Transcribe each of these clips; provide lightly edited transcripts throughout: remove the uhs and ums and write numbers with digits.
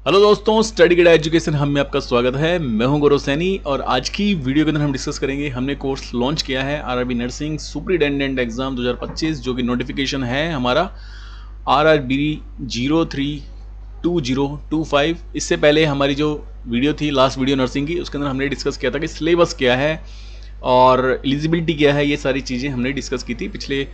Hello दोस्तों, study गिड education हम में आपका स्वागत है। मैं हूं गौरव सैनी और आज की वीडियो के अंदर हम डिस्कस करेंगे। हमने कोर्स लॉन्च किया है आरआरबी नर्सिंग सुपरिटेंडेंट एग्जाम 2025, जो कि नोटिफिकेशन है हमारा आरआरबी 032025। इससे पहले हमारी जो वीडियो थी लास्ट वीडियो नर्सिंग की, उसके अंदर हमने डिस्कस किया था कि सिलेबस क्या है और एलिजिबिलिटी क्या है। ये सारी चीज़ें हमने डिस्कस की थी पिछले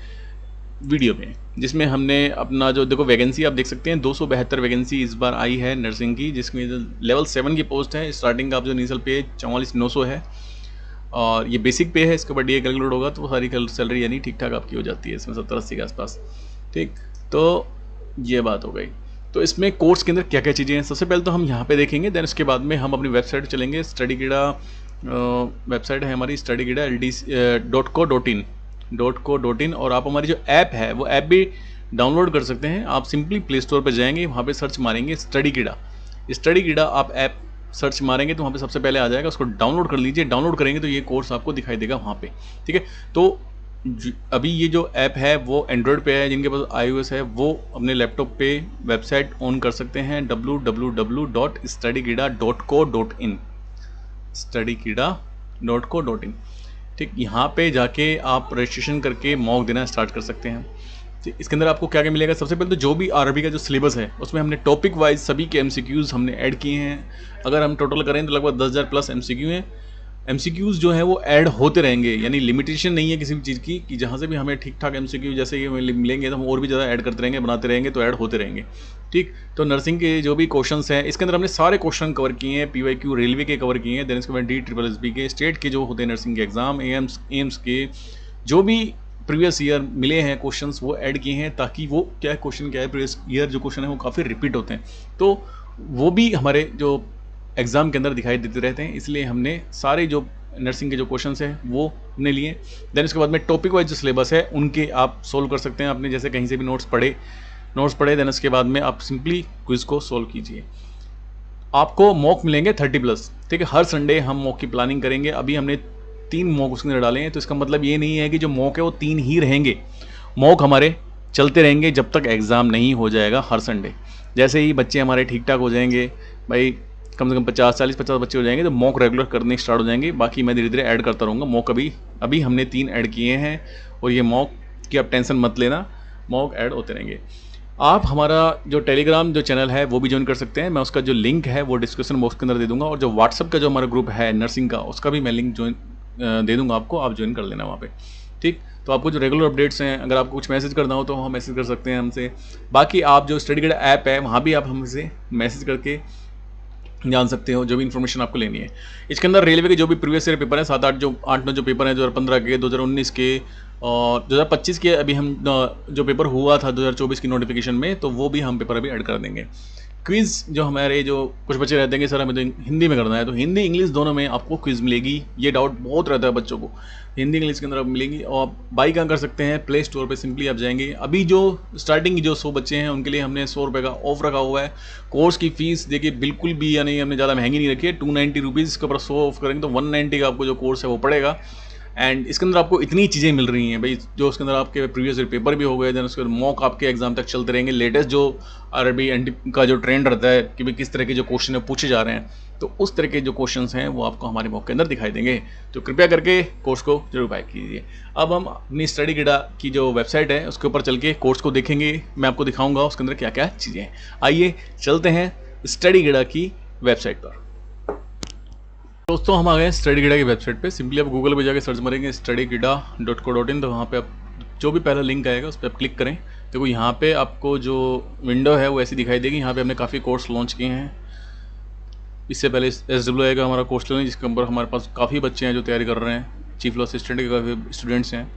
वीडियो में, जिसमें हमने अपना जो देखो वैकेंसी आप देख सकते हैं 272 वैकेंसी इस बार आई है नर्सिंग की, जिसमें लेवल 7 की पोस्ट है। स्टार्टिंग का आप जो इनिशियल पे 44,900 है और ये बेसिक पे है। इसके ऊपर डीए कैलकुलेट होगा तो सारी सैलरी यानी ठीक ठाक आपकी हो जाती है इसमें 70-80 के आसपास। ठीक, तो ये बात हो गई। तो इसमें कोर्स के अंदर क्या क्या चीज़ें हैं, सबसे पहले तो हम यहाँ पे देखेंगे, देन उसके बाद में हम अपनी वेबसाइट चलेंगे। स्टडी गिडा वेबसाइट है हमारी studyGIDA.co.in और आप हमारी जो ऐप है वो ऐप भी डाउनलोड कर सकते हैं। आप सिंपली प्ले स्टोर पर जाएंगे, वहाँ पे सर्च मारेंगे स्टडी गिडा आप ऐप सर्च मारेंगे तो वहाँ पे सबसे पहले आ जाएगा। उसको डाउनलोड कर लीजिए। डाउनलोड करेंगे तो ये कोर्स आपको दिखाई देगा वहाँ पे। ठीक है, तो अभी ये जो ऐप है वो एंड्रॉयड पे है, जिनके पास iOS है वो अपने लैपटॉप पे वेबसाइट ऑन कर सकते हैं www.studygida.co.in studygida.co.in। ठीक, यहाँ पे जाके आप रजिस्ट्रेशन करके मॉक देना स्टार्ट कर सकते हैं। तो इसके अंदर आपको क्या क्या मिलेगा, सबसे पहले तो जो भी आरआरबी का जो सिलेबस है उसमें हमने टॉपिक वाइज सभी के एमसीक्यूज़ हमने ऐड किए हैं। अगर हम टोटल करें तो लगभग 10,000 प्लस एमसीक्यू हैं। एमसीक्यूज़ जो है वो ऐड होते रहेंगे, यानी लिमिटेशन नहीं है किसी भी चीज़ की कि जहाँ से भी हमें ठीक ठाक एमसीक्यू जैसे कि मिलेंगे तो हम और भी ज़्यादा ऐड करते रहेंगे, बनाते रहेंगे तो ऐड होते रहेंगे। ठीक, तो नर्सिंग के जो भी क्वेश्चंस हैं इसके अंदर हमने सारे क्वेश्चन कवर किए हैं। पीवाईक्यू रेलवे के कवर किए हैं, देन इसके बाद DSSB के, स्टेट के जो होते हैं नर्सिंग के एग्जाम, एम्स के जो भी प्रीवियस ईयर मिले हैं क्वेश्चंस वो ऐड किए हैं, ताकि वो क्या क्वेश्चन क्या है प्रीवियस ईयर जो क्वेश्चन है वो काफ़ी रिपीट होते हैं, तो वो भी हमारे जो एग्ज़ाम के अंदर दिखाई देते रहते हैं। इसलिए हमने सारे जो नर्सिंग के जो क्वेश्चंस हैं वो हमने लिए। देन उसके बाद में टॉपिक वाइज जो सिलेबस है उनके आप सोल्व कर सकते हैं। आपने जैसे कहीं से भी नोट्स पढ़े देन उसके बाद में आप सिंपली क्विज को सोल्व कीजिए। आपको मॉक मिलेंगे 30+। ठीक है, हर संडे हम मॉक की प्लानिंग करेंगे। अभी हमने 3 मॉक उसके अंदर डाले हैं, तो इसका मतलब ये नहीं है कि जो मॉक है वो 3 ही रहेंगे। मॉक हमारे चलते रहेंगे जब तक एग्ज़ाम नहीं हो जाएगा हर संडे। जैसे ही बच्चे हमारे ठीक ठाक हो जाएंगे, भाई कम से कम 40-50 बच्चे हो जाएंगे, तो मॉक रेगुलर करने स्टार्ट हो जाएंगे। बाकी मैं धीरे धीरे ऐड करता रहूँगा मॉक। अभी हमने 3 ऐड किए हैं और ये मॉक की आप टेंशन मत लेना, मॉक ऐड होते रहेंगे। आप हमारा जो टेलीग्राम जो चैनल है वो भी ज्वाइन कर सकते हैं। मैं उसका जो लिंक है वो डिस्क्रिप्शन बॉक्स के अंदर दे दूंगा, और जो व्हाट्सअप का जो हमारा ग्रुप है नर्सिंग का उसका भी मैं लिंक दे दूंगा आपको, आप ज्वाइन कर लेना वहाँ पे। ठीक, तो आपको जो रेगुलर अपडेट्स हैं, अगर आपको कुछ मैसेज करना हो तो हम मैसेज कर सकते हैं हमसे। बाकी आप जो स्टडी गिड ऐप है वहाँ भी आप हमसे मैसेज करके जान सकते हो जो भी इन्फॉर्मेशन आपको लेनी है। इसके अंदर रेलवे के जो भी प्रीवियस ईयर पेपर हैं, 8-9 जो पेपर हैं 2015 के, 2019 के और 2025 के, अभी हम जो पेपर हुआ था 2024 की नोटिफिकेशन में, तो वो भी हम पेपर अभी ऐड कर देंगे। क्विज़ जो हमारे जो कुछ बच्चे रहते हैं कि सर हमें तो हिंदी में करना है, तो हिंदी इंग्लिश दोनों में आपको क्विज़ मिलेगी। ये डाउट बहुत रहता है बच्चों को, हिंदी इंग्लिश के अंदर आप मिलेगी। और आप बाई कहाँ कर सकते हैं, प्ले स्टोर पे सिंपली आप जाएंगे। अभी जो स्टार्टिंग की जो 100 बच्चे हैं उनके लिए हमने 100 रुपये का ऑफ रखा हुआ है। कोर्स की फीस देखिए बिल्कुल भी यानी हमने ज़्यादा महंगी नहीं रखी है, 290 रुपीज़ के ऊपर 100 ऑफ करेंगे तो 190 का आपको जो कोर्स है वो पड़ेगा। एंड इसके अंदर आपको इतनी चीज़ें मिल रही हैं भाई, जो उसके अंदर आपके प्रीवियस ईयर पेपर भी हो गए, देन उसके मॉक आपके एग्जाम तक चलते रहेंगे। लेटेस्ट जो आरआरबी का जो ट्रेंड रहता है कि भाई किस तरह के जो क्वेश्चन है पूछे जा रहे हैं, तो उस तरह के जो क्वेश्चंस हैं वो आपको हमारे मॉक के अंदर दिखाई देंगे। तो कृपया करके कोर्स को जरूर बाय कीजिए। अब हम अपनी स्टडी गिडा की जो वेबसाइट है उसके ऊपर चल के कोर्स को देखेंगे। मैं आपको दिखाऊंगा उसके अंदर क्या क्या चीज़ें हैं। आइए चलते हैं स्टडी गिडा की वेबसाइट पर। दोस्तों हम आ गए स्टडी गिडा की वेबसाइट पे। सिंपली आप गूगल पे जाके सर्च मारेंगे studyGIDA.co.in, तो वहाँ पे आप जो भी पहला लिंक आएगा उस पर आप क्लिक करें। देखो यहाँ पे आपको जो विंडो है वो ऐसी दिखाई देगी। यहाँ पे हमने काफ़ी कोर्स लॉन्च किए हैं। इससे पहले SWI का हमारा कोर्स लॉन्च, जिसके ऊपर हमारे पास काफ़ी बच्चे हैं जो तैयारी कर रहे हैं। चीफ लॉ असिस्टेंट के काफ़ी स्टूडेंट्स हैं।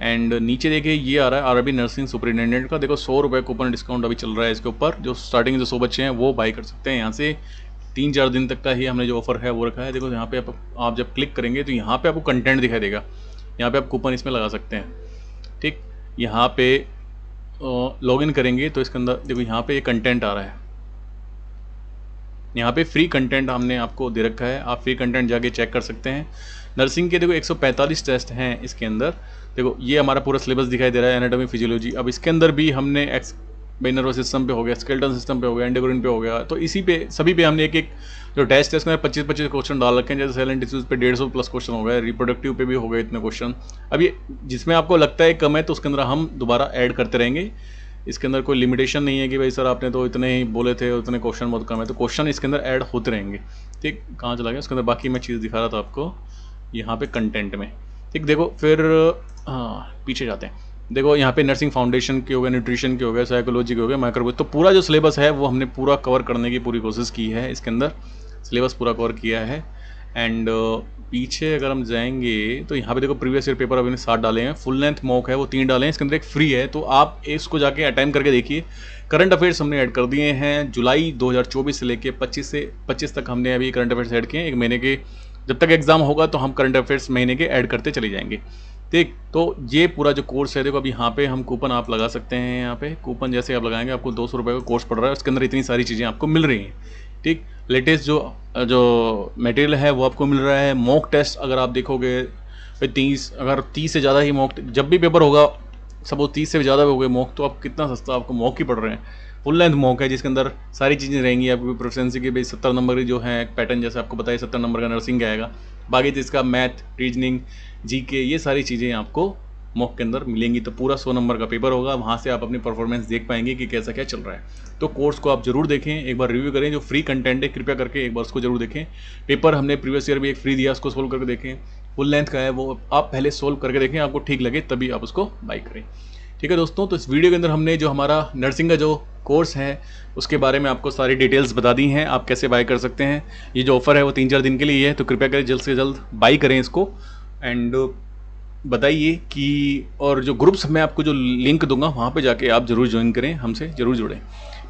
एंड नीचे देखिए ये आ रहा है आरआरबी नर्सिंग सुपरिटेंडेंट का। देखो 100 रुपये कूपन डिस्काउंट अभी चल रहा है इसके ऊपर। जो स्टार्टिंग जो 100 बच्चे हैं वो बाई कर सकते हैं यहाँ से। 3-4 दिन तक का ही हमने जो ऑफर है वो रखा है। देखो यहाँ पे आप जब क्लिक करेंगे तो यहाँ पे आपको कंटेंट दिखाई देगा। यहाँ पे आप कूपन इसमें लगा सकते हैं। ठीक, यहाँ पे लॉगिन करेंगे तो इसके अंदर देखो यहाँ पे ये कंटेंट आ रहा है। यहाँ पे फ्री कंटेंट हमने आपको दे रखा है, आप फ्री कंटेंट जाके चेक कर सकते हैं। नर्सिंग के देखो 145 टेस्ट हैं इसके अंदर। देखो ये हमारा पूरा सिलेबस दिखाई दे रहा है, एनाटॉमी फिजियोलॉजी। अब इसके अंदर भी हमने भाई नर्वस सिस्टम पे हो गया, स्केलेटन सिस्टम पे हो गया, एंडोक्राइन पे हो गया, तो इसी पे सभी पे हमने एक एक जो टेस्ट है उसमें 25-25 क्वेश्चन डाल रखे हैं। जैसे सेल एंड टिश्यूज़ पे 150 प्लस क्वेश्चन हो गए, रिप्रोडक्टिव पे भी हो गए इतने क्वेश्चन। अब ये जिसमें आपको लगता है कम है तो उसके अंदर हम दोबारा ऐड करते रहेंगे। इसके अंदर कोई लिमिटेशन नहीं है कि भाई सर आपने तो इतने ही बोले थे, उतने क्वेश्चन बहुत कम है, तो क्वेश्चन इसके अंदर ऐड होते रहेंगे। ठीक, कहाँ चला गया उसके अंदर, बाकी मैं चीज़ दिखा रहा था आपको यहाँ पे कंटेंट में। ठीक, देखो फिर हाँ पीछे जाते हैं। देखो यहाँ पे नर्सिंग फाउंडेशन के हो गए, न्यूट्रिशन के हो गए, साइकोलॉजी के हो गए, माइक्रोबायोलॉजी, तो पूरा जो सिलेबस है वो हमने पूरा कवर करने की पूरी कोशिश की है। इसके अंदर सिलेबस पूरा कवर किया है। एंड पीछे अगर हम जाएंगे तो यहाँ पे देखो प्रीवियस ईयर पेपर अभी 7 डाले हैं, फुल लेंथ मॉक है वो 3 डाले हैं, इसके अंदर एक फ्री है, तो आप इसको जाके अटेम्प्ट करके देखिए। करंट अफेयर्स हमने ऐड कर दिए हैं जुलाई 2024 से लेके 25 तक हमने अभी करंट अफेयर्स ऐड किए हैं। एक महीने के जब तक एग्जाम होगा तो हम करंट अफेयर्स महीने के ऐड करते चले जाएंगे। ठीक, तो ये पूरा जो कोर्स है देखो, अब यहाँ पे हम कूपन आप लगा सकते हैं। यहाँ पे कूपन जैसे आप लगाएंगे आपको 200 रुपये का कोर्स पड़ रहा है, उसके अंदर इतनी सारी चीज़ें आपको मिल रही हैं। ठीक, लेटेस्ट जो मटेरियल है वो आपको मिल रहा है। मॉक टेस्ट अगर आप देखोगे 30 से ज़्यादा ही मॉक, जब भी पेपर होगा सपोज 30 से ज़्यादा हो गए मॉक, तो आप कितना सस्ता आपको मॉक ही पड़ रहे हैं। फुल लेंथ मॉक है जिसके अंदर सारी चीज़ें रहेंगी आपकी प्रोफिशिएंसी की। भाई 70 नंबर की जो है पैटर्न जैसे आपको बताया 70 नंबर का नर्सिंग का आएगा, बाकी तो इसका मैथ, रीजनिंग, जीके, ये सारी चीज़ें आपको मॉक के अंदर मिलेंगी। तो पूरा 100 नंबर का पेपर होगा, वहाँ से आप अपनी परफॉर्मेंस देख पाएंगे कि कैसा क्या चल रहा है। तो कोर्स को आप जरूर देखें, एक बार रिव्यू करें, जो फ्री कंटेंट है कृपया करके एक बार उसको जरूर देखें। पेपर हमने प्रीवियस ईयर भी एक फ्री दिया, उसको सोल्व करके देखें। फुल लेंथ का है वो आप पहले सोल्व करके देखें, आपको ठीक लगे तभी आप उसको बाई करें। ठीक है दोस्तों, तो इस वीडियो के अंदर हमने जो हमारा नर्सिंग का जो कोर्स है उसके बारे में आपको सारी डिटेल्स बता दी हैं, आप कैसे बाई कर सकते हैं। ये जो ऑफ़र है वो 3-4 दिन के लिए है, तो कृपया करें जल्द से जल्द बाई करें इसको। एंड बताइए कि और जो ग्रुप्स मैं आपको जो लिंक दूंगा वहाँ पे जाके आप जरूर ज्वाइन करें, हमसे जरूर जुड़ें।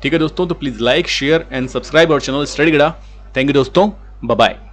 ठीक है दोस्तों, तो please like, share and subscribe our channel स्टडीगेड़ा। थैंक यू दोस्तों, बाय बाय।